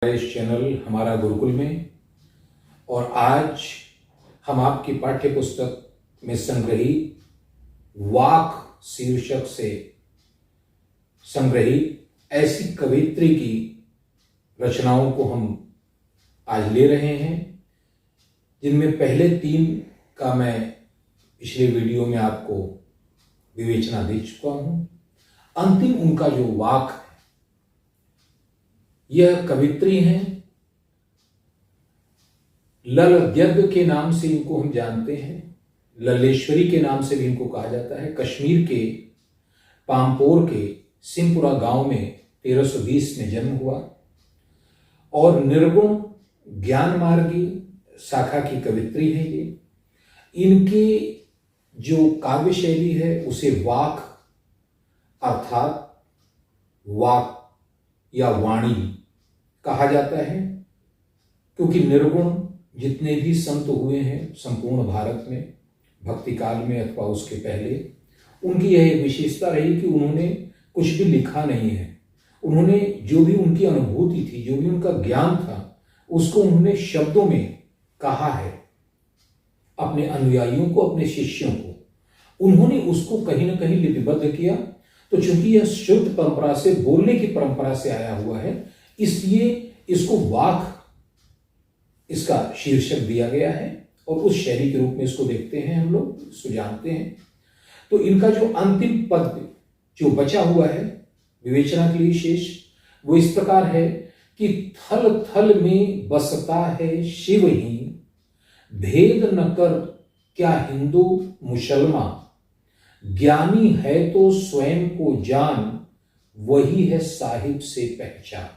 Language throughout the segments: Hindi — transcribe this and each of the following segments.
इस चैनल हमारा गुरुकुल में। और आज हम आपकी पाठ्य पुस्तक में संग्रहित वाक शीर्षक से संग्रहित ऐसी कवियत्री की रचनाओं को हम आज ले रहे हैं, जिनमें पहले 3 का मैं पिछले वीडियो में आपको विवेचना दे चुका हूं। अंतिम उनका जो वाक है, यह कवियत्री हैं। ललद्यद्ध के नाम से इनको हम जानते हैं, लल्लेश्वरी के नाम से भी इनको कहा जाता है। कश्मीर के पामपोर के सिंहपुरा गांव में 1320 में जन्म हुआ और निर्गुण ज्ञान मार्गी शाखा की कवियत्री है ये। इनकी जो काव्य शैली है उसे वाक अर्थात वाक या वाणी कहा जाता है, क्योंकि निर्गुण जितने भी संत हुए हैं संपूर्ण भारत में भक्ति काल में अथवा उसके पहले, उनकी यह विशेषता रही कि उन्होंने कुछ भी लिखा नहीं है। उन्होंने जो भी उनकी अनुभूति थी, जो भी उनका ज्ञान था, उसको उन्होंने शब्दों में कहा है अपने अनुयायियों को, अपने शिष्यों को। उन्होंने उसको कहीं ना कहीं लिपिबद्ध किया। तो चूंकि यह शुद्ध परंपरा से, बोलने की परंपरा से आया हुआ है, इसलिए इसको वाक इसका शीर्षक दिया गया है और उस शैली के रूप में इसको देखते हैं, हम लोग इसको जानते हैं। तो इनका जो अंतिम पद जो बचा हुआ है विवेचना के लिए शेष, वो इस प्रकार है कि थल थल में बसता है शिव ही, भेद न कर क्या हिंदू मुसलमान, ज्ञानी है तो स्वयं को जान, वही है साहिब से पहचान।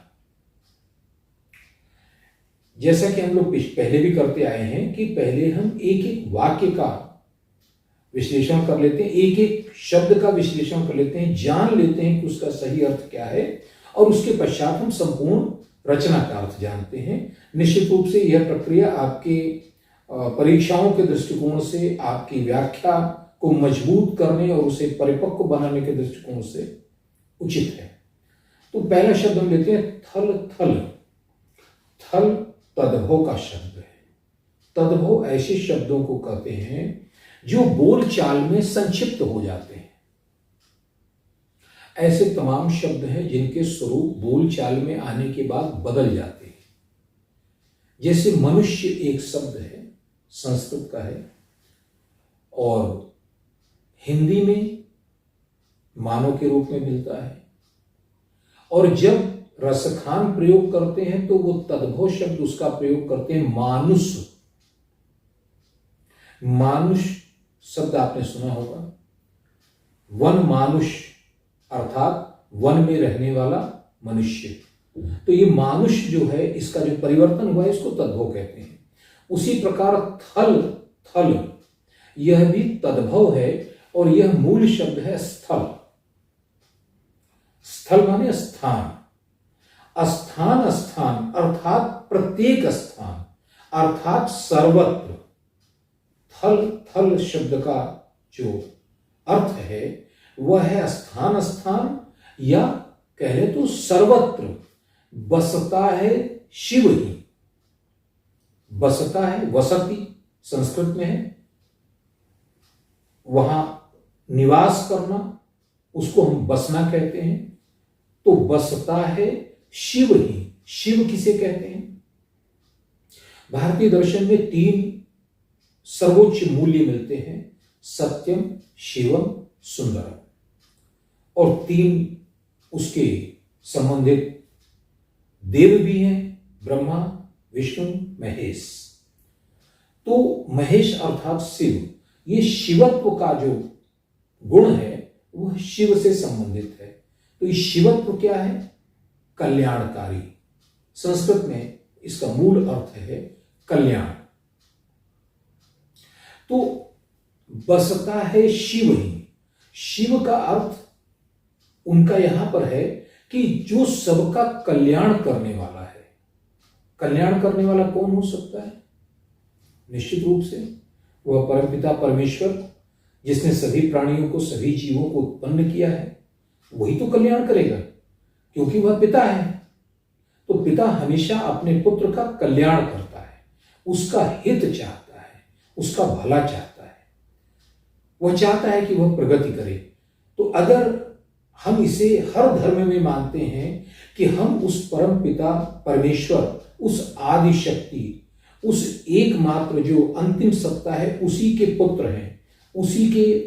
जैसा कि हम लोग पहले भी करते आए हैं कि पहले हम एक एक वाक्य का विश्लेषण कर लेते हैं, एक एक शब्द का विश्लेषण कर लेते हैं, जान लेते हैं कि उसका सही अर्थ क्या है, और उसके पश्चात हम संपूर्ण रचना का अर्थ जानते हैं। निश्चित रूप से यह प्रक्रिया आपके परीक्षाओं के दृष्टिकोण से, आपकी व्याख्या को मजबूत करने और उसे परिपक्व बनाने के दृष्टिकोण से उचित है। तो पहला शब्द हम लेते हैं थल थल। थल तद्भव का शब्द है। तद्भव ऐसे शब्दों को कहते हैं जो बोलचाल में संक्षिप्त हो जाते हैं। ऐसे तमाम शब्द हैं जिनके स्वरूप बोलचाल में आने के बाद बदल जाते हैं। जैसे मनुष्य एक शब्द है, संस्कृत का है, और हिंदी में मानव के रूप में मिलता है, और जब रसखान प्रयोग करते हैं तो वो तद्भव शब्द उसका प्रयोग करते हैं मानुष। मानुष शब्द आपने सुना होगा, वन मानुष अर्थात वन में रहने वाला मनुष्य। तो ये मानुष जो है, इसका जो परिवर्तन हुआ है, इसको तद्भव कहते हैं। उसी प्रकार थल थल यह भी तद्भव है, और यह मूल शब्द है स्थल। स्थल माने स्थान। स्थान स्थान अर्थात प्रत्येक स्थान, अर्थात सर्वत्र। थल थल शब्द का जो अर्थ है वह है स्थान स्थान, या कह ले तो सर्वत्र बसता है शिव ही। बसता है, वसति संस्कृत में है, वहां निवास करना, उसको हम बसना कहते हैं। तो बसता है शिव ही। शिव किसे कहते हैं? भारतीय दर्शन में 3 सर्वोच्च मूल्य मिलते हैं, सत्यम, शिवम, सुंदरम, और 3 उसके संबंधित देव भी हैं, ब्रह्मा, विष्णु, महेश। तो महेश अर्थात शिव, ये शिवत्व का जो गुण है वह शिव से संबंधित है। तो ये शिवत्व क्या है? कल्याणकारी। संस्कृत में इसका मूल अर्थ है कल्याण। तो बसता है शिव ही। शिव का अर्थ उनका यहां पर है कि जो सबका कल्याण करने वाला है। कल्याण करने वाला कौन हो सकता है? निश्चित रूप से वह परमपिता परमेश्वर, जिसने सभी प्राणियों को, सभी जीवों को उत्पन्न किया है, वही तो कल्याण करेगा, क्योंकि वह पिता है। तो पिता हमेशा अपने पुत्र का कल्याण करता है, उसका हित चाहता है, उसका भला चाहता है, वह चाहता है कि वह प्रगति करे। तो अगर हम इसे हर धर्म में मानते हैं कि हम उस परम पिता परमेश्वर, उस आदि शक्ति, उस एकमात्र जो अंतिम सत्ता है, उसी के पुत्र हैं, उसी के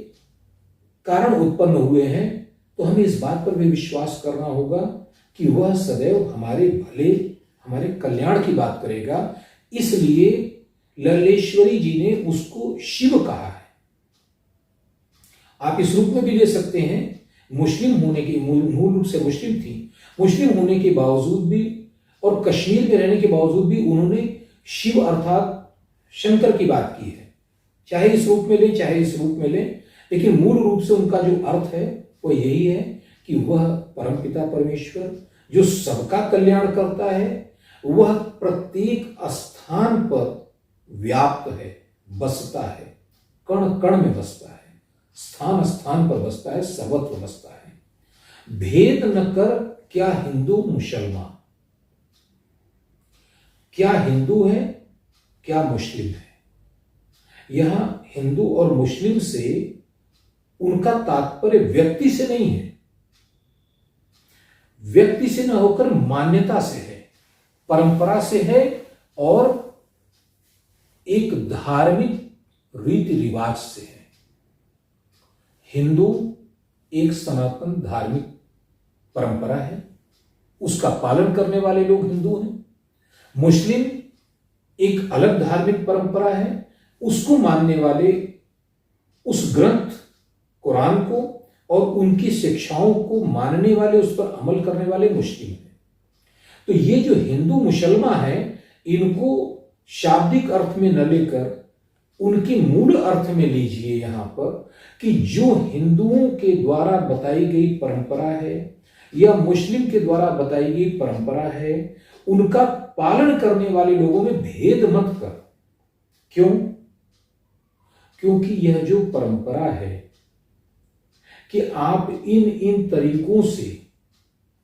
कारण उत्पन्न हुए हैं, तो हमें इस बात पर भी विश्वास करना होगा कि वह सदैव हमारे भले, हमारे कल्याण की बात करेगा। इसलिए लल्लेश्वरी जी ने उसको शिव कहा है। आप इस रूप में भी ले सकते हैं, मुस्लिम होने के, मूल रूप से मुस्लिम थी, मुस्लिम होने के बावजूद भी और कश्मीर में रहने के बावजूद भी उन्होंने शिव अर्थात शंकर की बात की है। चाहे इस रूप में लें, चाहे इस रूप में लें, लेकिन मूल रूप से उनका जो अर्थ है वो यही है कि वह परमपिता परमेश्वर जो सबका कल्याण करता है, वह प्रत्येक स्थान पर व्याप्त है, बसता है, कण कण में बसता है, स्थान स्थान पर बसता है, सर्वत्र बसता है। भेद न कर क्या हिंदू मुसलमान, क्या हिंदू है क्या मुस्लिम है। यहां हिंदू और मुस्लिम से उनका तात्पर्य व्यक्ति से नहीं है, व्यक्ति से न होकर मान्यता से है, परंपरा से है और एक धार्मिक रीति रिवाज से है। हिंदू एक सनातन धार्मिक परंपरा है, उसका पालन करने वाले लोग हिंदू हैं। मुस्लिम एक अलग धार्मिक परंपरा है, उसको मानने वाले, उस ग्रंथ कुरान को और उनकी शिक्षाओं को मानने वाले, उस पर अमल करने वाले मुस्लिम हैं। तो ये जो हिंदू मुसलमान हैं, इनको शाब्दिक अर्थ में न लेकर उनके मूल अर्थ में लीजिए यहां पर, कि जो हिंदुओं के द्वारा बताई गई परंपरा है या मुस्लिम के द्वारा बताई गई परंपरा है, उनका पालन करने वाले लोगों में भेद मत कर। क्यों? क्योंकि यह जो परंपरा है कि आप इन इन तरीकों से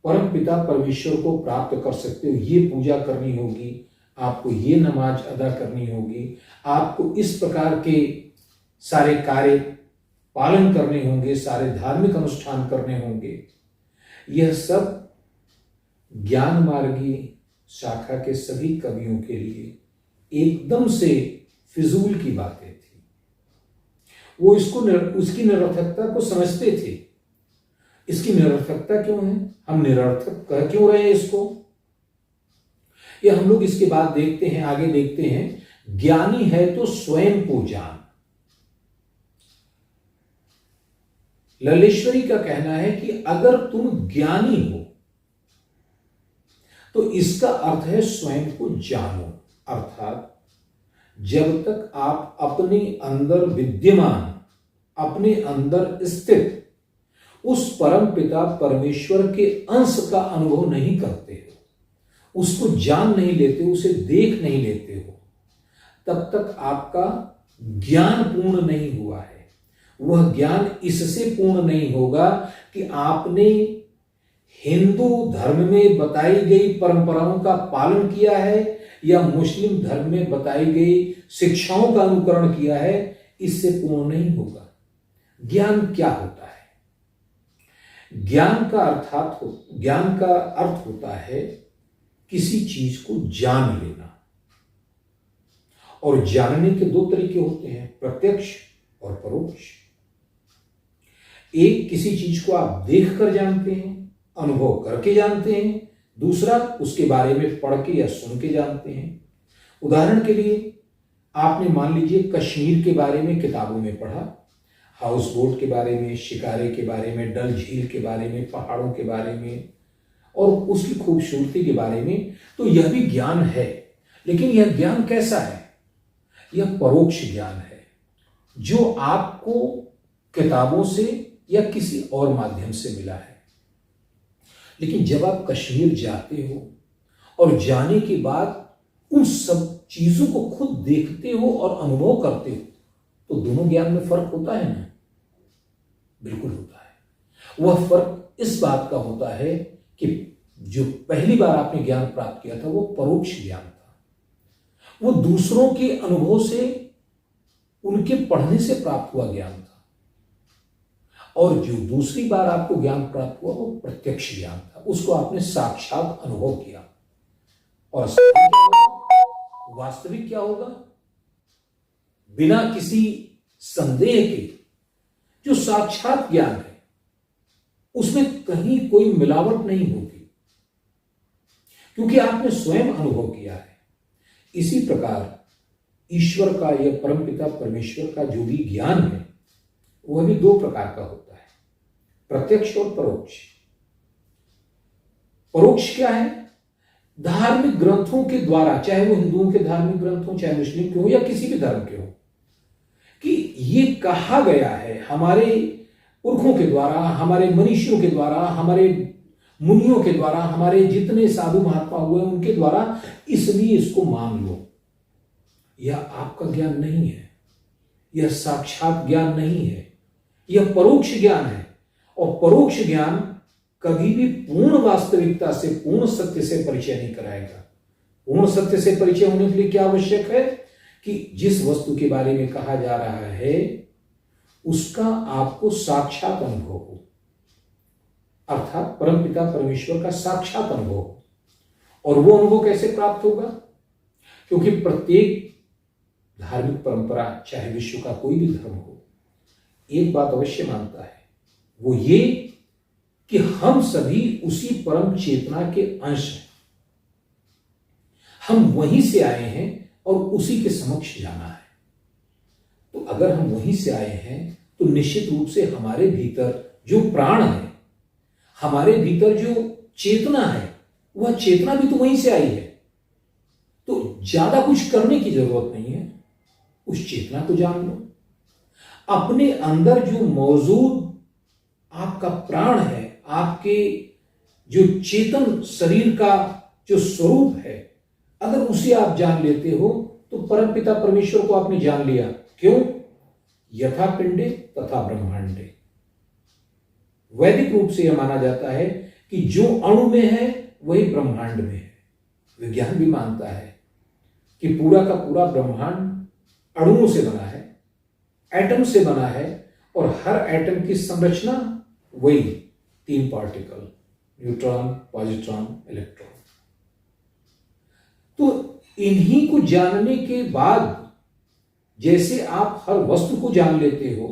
परम पिता परमेश्वर को प्राप्त कर सकते हो, ये पूजा करनी होगी, आपको ये नमाज अदा करनी होगी, आपको इस प्रकार के सारे कार्य पालन करने होंगे, सारे धार्मिक अनुष्ठान करने होंगे, यह सब ज्ञान मार्गी शाखा के सभी कवियों के लिए एकदम से फिजूल की बातें थी। वो उसकी निरर्थकता को समझते थे। इसकी निरर्थकता क्यों है, हम निरर्थक कह क्यों रहे हैं इसको, ये हम लोग इसके बाद देखते हैं, आगे देखते हैं। ज्ञानी है तो स्वयं को जान। लल्लेश्वरी का कहना है कि अगर तुम ज्ञानी हो तो इसका अर्थ है स्वयं को जानो, अर्थात जब तक आप अपने अंदर विद्यमान, अपने अंदर स्थित उस परम पिता परमेश्वर के अंश का अनुभव नहीं करते हो, उसको जान नहीं लेते हो, उसे देख नहीं लेते हो, तब तक आपका ज्ञान पूर्ण नहीं हुआ है। वह ज्ञान इससे पूर्ण नहीं होगा कि आपने हिंदू धर्म में बताई गई परंपराओं का पालन किया है या मुस्लिम धर्म में बताई गई शिक्षाओं का अनुकरण किया है, इससे पूर्ण नहीं होगा। ज्ञान क्या होता है? ज्ञान का अर्थ होता है किसी चीज को जान लेना। और जानने के दो तरीके होते हैं, प्रत्यक्ष और परोक्ष। एक, किसी चीज को आप देख कर जानते हैं, अनुभव करके जानते हैं। दूसरा, उसके बारे में पढ़ के या सुन के जानते हैं। उदाहरण के लिए, आपने मान लीजिए कश्मीर के बारे में किताबों में पढ़ा, हाउस बोट के बारे में, शिकारे के बारे में, डल झील के बारे में, पहाड़ों के बारे में और उसकी खूबसूरती के बारे में, तो यह भी ज्ञान है। लेकिन यह ज्ञान कैसा है? यह परोक्ष ज्ञान है, जो आपको किताबों से या किसी और माध्यम से मिला है। लेकिन जब आप कश्मीर जाते हो और जाने के बाद उन सब चीजों को खुद देखते हो और अनुभव करते हो, तो दोनों ज्ञान में फर्क होता है ना? बिल्कुल होता है। वह फर्क इस बात का होता है कि जो पहली बार आपने ज्ञान प्राप्त किया था वो परोक्ष ज्ञान था, वो दूसरों के अनुभव से, उनके पढ़ने से प्राप्त हुआ ज्ञान था। और जो दूसरी बार आपको ज्ञान प्राप्त हुआ वो प्रत्यक्ष ज्ञान था, उसको आपने साक्षात अनुभव किया। और वास्तविक क्या होगा? बिना किसी संदेह के जो साक्षात ज्ञान है उसमें कहीं कोई मिलावट नहीं होगी, क्योंकि आपने स्वयं अनुभव किया है। इसी प्रकार ईश्वर का या परमपिता परमेश्वर का जो भी ज्ञान है वह भी दो प्रकार का होता है, प्रत्यक्ष और परोक्ष। परोक्ष क्या है? धार्मिक ग्रंथों के द्वारा, चाहे वो हिंदुओं के धार्मिक ग्रंथ हो, चाहे मुस्लिम के हो या किसी भी धर्म के हो, कि ये कहा गया है हमारे पुरखों के द्वारा, हमारे मनीषियों के द्वारा, हमारे मुनियों के द्वारा, हमारे जितने साधु महात्मा हुए उनके द्वारा, इसलिए इसको मान लो। यह आपका ज्ञान नहीं है, यह साक्षात ज्ञान नहीं है, यह परोक्ष ज्ञान है। और परोक्ष ज्ञान कभी भी पूर्ण वास्तविकता से, पूर्ण सत्य से परिचय नहीं कराएगा। पूर्ण सत्य से परिचय होने के लिए क्या आवश्यक है? कि जिस वस्तु के बारे में कहा जा रहा है उसका आपको साक्षात अनुभव हो, अर्थात परमपिता परमेश्वर का साक्षात अनुभव हो। और वो अनुभव कैसे प्राप्त होगा? क्योंकि प्रत्येक धार्मिक परंपरा, चाहे विश्व का कोई भी धर्म हो, एक बात अवश्य मानता है, वो ये कि हम सभी उसी परम चेतना के अंश हैं। हम वहीं से आए हैं और उसी के समक्ष जाना है। तो अगर हम वहीं से आए हैं तो निश्चित रूप से हमारे भीतर जो प्राण है, हमारे भीतर जो चेतना है, वह चेतना भी तो वहीं से आई है। तो ज्यादा कुछ करने की जरूरत नहीं है, उस चेतना को जान लो। अपने अंदर जो मौजूद आपका प्राण है, आपके जो चेतन शरीर का जो स्वरूप है, अगर उसे आप जान लेते हो तो परमपिता परमेश्वर को आपने जान लिया। क्यों? यथा पिंडे तथा ब्रह्मांडे। वैदिक रूप से यह माना जाता है कि जो अणु में है वही ब्रह्मांड में है। विज्ञान भी मानता है कि पूरा का पूरा ब्रह्मांड अणुओं से बना है, एटम से बना है, और हर एटम की संरचना वही 3 पार्टिकल, न्यूट्रॉन, पॉजिट्रॉन, इलेक्ट्रॉन। तो इन्हीं को जानने के बाद जैसे आप हर वस्तु को जान लेते हो,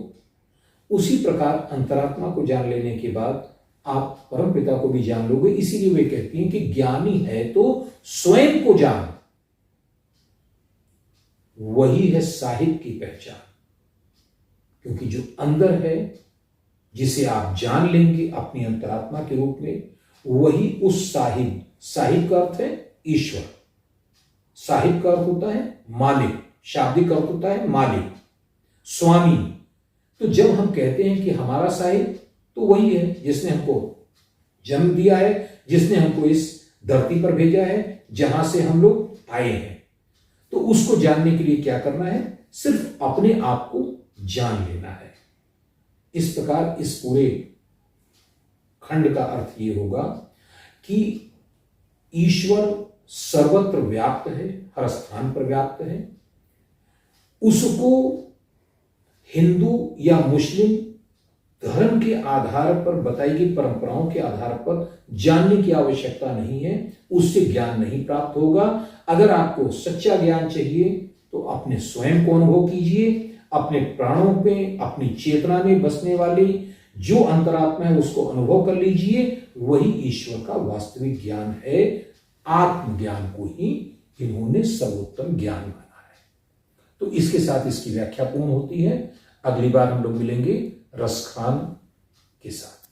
उसी प्रकार अंतरात्मा को जान लेने के बाद आप परमपिता को भी जान लोगे। इसीलिए वे कहती हैं कि ज्ञानी है तो स्वयं को जान, वही है साहिब की पहचान। क्योंकि जो अंदर है, जिसे आप जान लेंगे अपनी अंतरात्मा के रूप में, वही उस साहिब, साहिब का अर्थ है ईश्वर, साहिब का अर्थ होता है मालिक, शाब्दिक अर्थ होता है मालिक, स्वामी। तो जब हम कहते हैं कि हमारा साहिब, तो वही है जिसने हमको जन्म दिया है, जिसने हमको इस धरती पर भेजा है जहां से हम लोग आए हैं। तो उसको जानने के लिए क्या करना है? सिर्फ अपने आप को जान लेना है। इस प्रकार इस पूरे खंड का अर्थ यह होगा कि ईश्वर सर्वत्र व्याप्त है, हर स्थान पर व्याप्त है। उसको हिंदू या मुस्लिम धर्म के आधार पर, बताई गई परंपराओं के आधार पर जानने की आवश्यकता नहीं है, उससे ज्ञान नहीं प्राप्त होगा। अगर आपको सच्चा ज्ञान चाहिए तो अपने स्वयं को अनुभव कीजिए, अपने प्राणों पे, अपनी चेतना में बसने वाली जो अंतरात्मा है उसको अनुभव कर लीजिए। वही ईश्वर का वास्तविक ज्ञान है। आत्मज्ञान को ही इन्होंने सर्वोत्तम ज्ञान माना है। तो इसके साथ इसकी व्याख्या पूर्ण होती है। अगली बार हम लोग मिलेंगे रसखान के साथ।